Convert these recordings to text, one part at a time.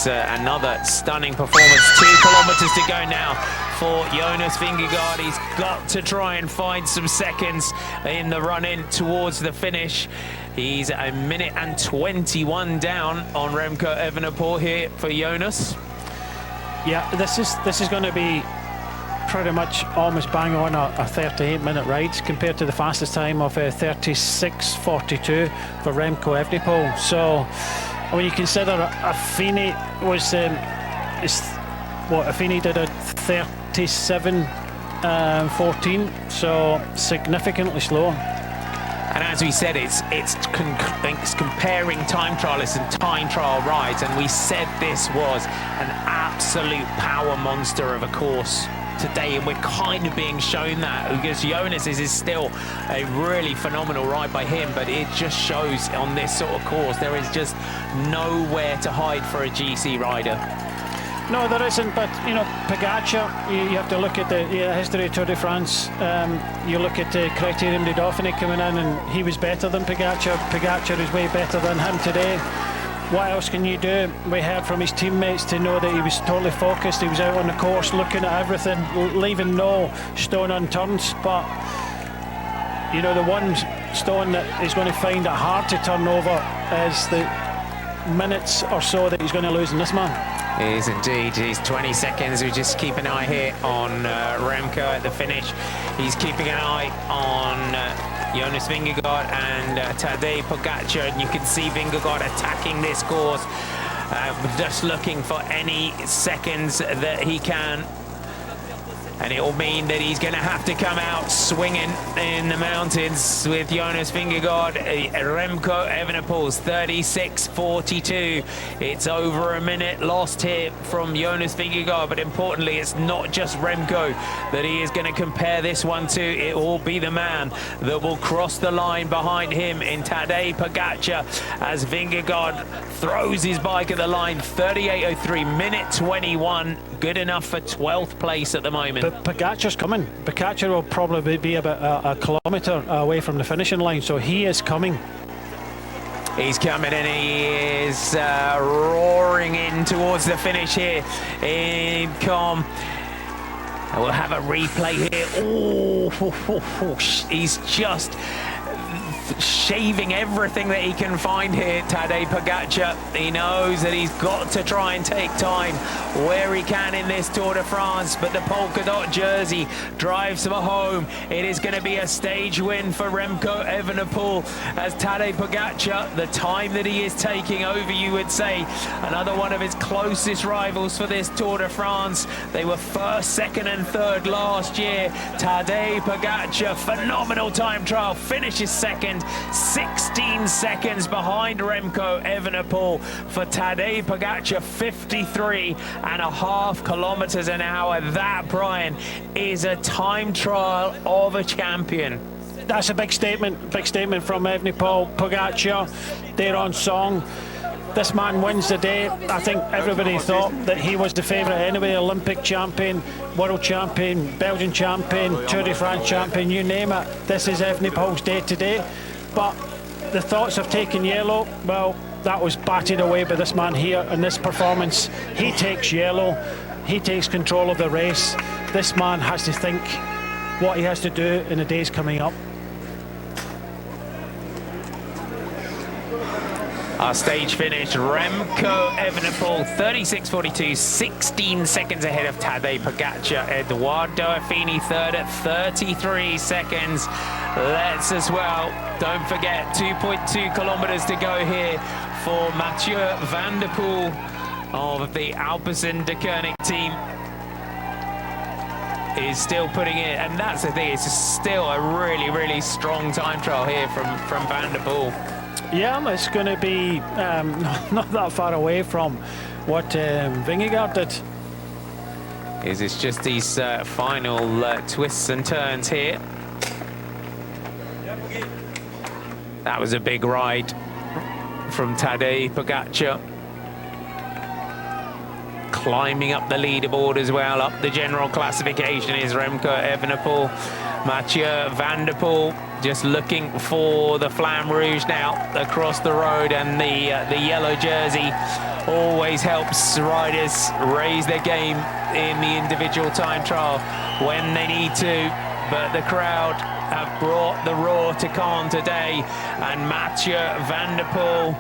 is another stunning performance. 2 kilometers to go now for Jonas Vingegaard. He's got to try and find some seconds in the run-in towards the finish. He's a minute and 21 down on Remco Evenepoel here for Jonas. Yeah, this is going to be pretty much almost bang on a 38-minute ride compared to the fastest time of 36:42 for Remco Evenepoel. So when you consider Affini was Affini did a 37:14, so significantly slower. And as we said, it's comparing time trialists and time trial rides, and we said this was an absolute power monster of a course today, and we're kind of being shown that, because Jonas is still a really phenomenal ride by him, but it just shows on this sort of course there is just nowhere to hide for a GC rider. No, there isn't, but you know, Pogacar, you have to look at the history of Tour de France. You look at the Criterium de Dauphiné coming in, and he was better than Pogacar. Pogacar is way better than him today. What else can you do? We heard from his teammates to know that he was totally focused. He was out on the course looking at everything, leaving no stone unturned. But you know, the one stone that is going to find it hard to turn over is the minutes or so that he's going to lose in this man. He is indeed. He's 20 seconds. We just keep an eye here on Remco at the finish. He's keeping an eye on Jonas Vingegaard and Tadej Pogacar, and you can see Vingegaard attacking this course, just looking for any seconds that he can. And it will mean that he's going to have to come out swinging in the mountains with Jonas Vingegaard. Remco Evenepoel's 36:42. It's over a minute lost here from Jonas Vingegaard, but importantly, it's not just Remco that he is going to compare this one to. It will be the man that will cross the line behind him in Tadej Pogacar as Vingegaard throws his bike at the line. 38:03, minute 21, good enough for 12th place at the moment. But Pogacar's coming. Pogacar will probably be about a kilometre away from the finishing line, so he is coming. He's coming, and he is roaring in towards the finish here in Caen. We'll have a replay here. Oh, he's just shaving everything that he can find here, Tadej Pogacar. He knows that he's got to try and take time where he can in this Tour de France, but the polka dot jersey drives him home. It is going to be a stage win for Remco Evenepoel as Tadej Pogacar, the time that he is taking over, you would say, another one of his closest rivals for this Tour de France. They were first, second and third last year. Tadej Pogacar, phenomenal time trial, finishes second, 16 seconds behind Remco Evenepoel. For Tadej Pogacar, 53.5 kilometers an hour. That, Brian, is a time trial of a champion. That's a big statement from Evenepoel. Pogacar, they're on song. This man wins the day. I think everybody thought that he was the favourite anyway. Olympic champion, world champion, Belgian champion, Tour de France champion, you name it. This is Evenepoel's day today. But the thoughts of taking yellow, well, that was batted away by this man here in this performance. He takes yellow, he takes control of the race. This man has to think what he has to do in the days coming up. Our stage finish, Remco Evenepoel, 36:42, 16 seconds ahead of Tadej Pogacar. Eduardo Affini third at 33 seconds. Let's as well, don't forget, 2.2 kilometers to go here for Mathieu van der Poel of the Alpecin de Koenig team. Is still putting it, and that's the thing, it's still a really, really strong time trial here from Van der Poel. Yeah, it's going to be not that far away from what Vingegaard did. It's just these final twists and turns here. That was a big ride from Tadej Pogacar. Climbing up the leaderboard as well, up the general classification is Remco Evenepoel. Mathieu van der Poel just looking for the Flamme Rouge now across the road, and the yellow jersey always helps riders raise their game in the individual time trial when they need to. But the crowd have brought the roar to Caen today, and Mathieu van der Poel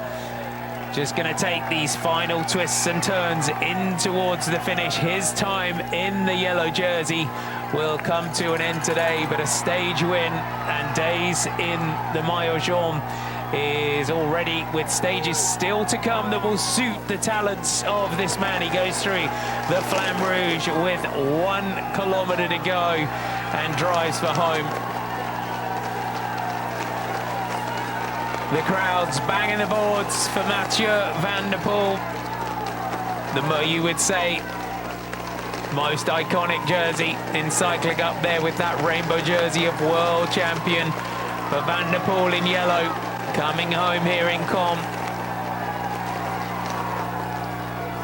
just going to take these final twists and turns in towards the finish. His time in the yellow jersey will come to an end today, but a stage win and days in the Maillot Jaune is already, with stages still to come that will suit the talents of this man. He goes through the Flamme Rouge with 1 kilometre to go and drives for home. The crowd's banging the boards for Mathieu van der Poel. You would say most iconic jersey in cycling, up there with that rainbow jersey of world champion. But Van der Poel in yellow, coming home here in Caen.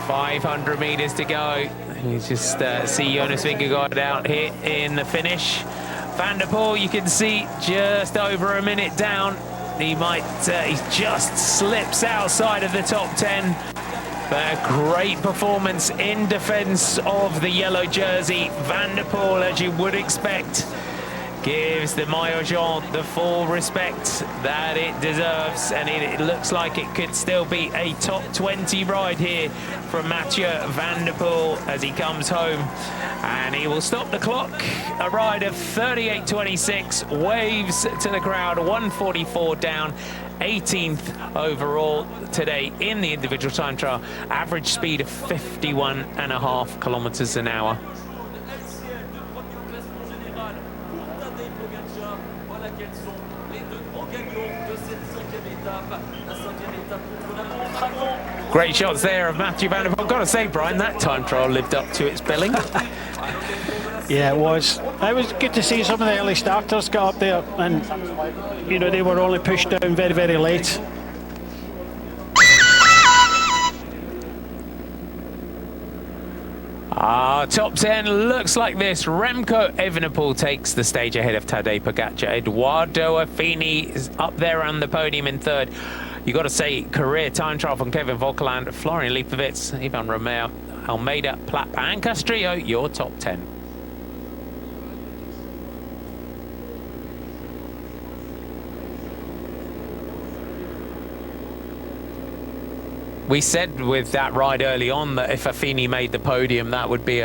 500 meters to go. You just see Jonas Vingegaard out here in the finish. Van der Poel, you can see just over a minute down. He might, he just slips outside of the top 10. But a great performance in defense of the yellow jersey. Van der Poel, as you would expect, gives the Maillot Jaune the full respect that it deserves, and it looks like it could still be a top 20 ride here from Mathieu van der Poel as he comes home, and he will stop the clock. A ride of 38.26, waves to the crowd, 144 down, 18th overall today in the individual time trial, average speed of 51.5 kilometers an hour. Great shots there of Mathieu van der Poel. I've got to say, Brian, that time trial lived up to its billing. Yeah, it was. It was good to see some of the early starters get up there, and you know, they were only pushed down very, very late. Top 10 looks like this. Remco Evenepoel takes the stage ahead of Tadej Pogacar. Eduardo Affini is up there on the podium in third. You got to say, career time trial from Kevin Volkeland, Florian Leibowitz, Ivan Romeo, Almeida, Plapp and Castrillo, your top 10. We said with that ride early on that if Affini made the podium, that would be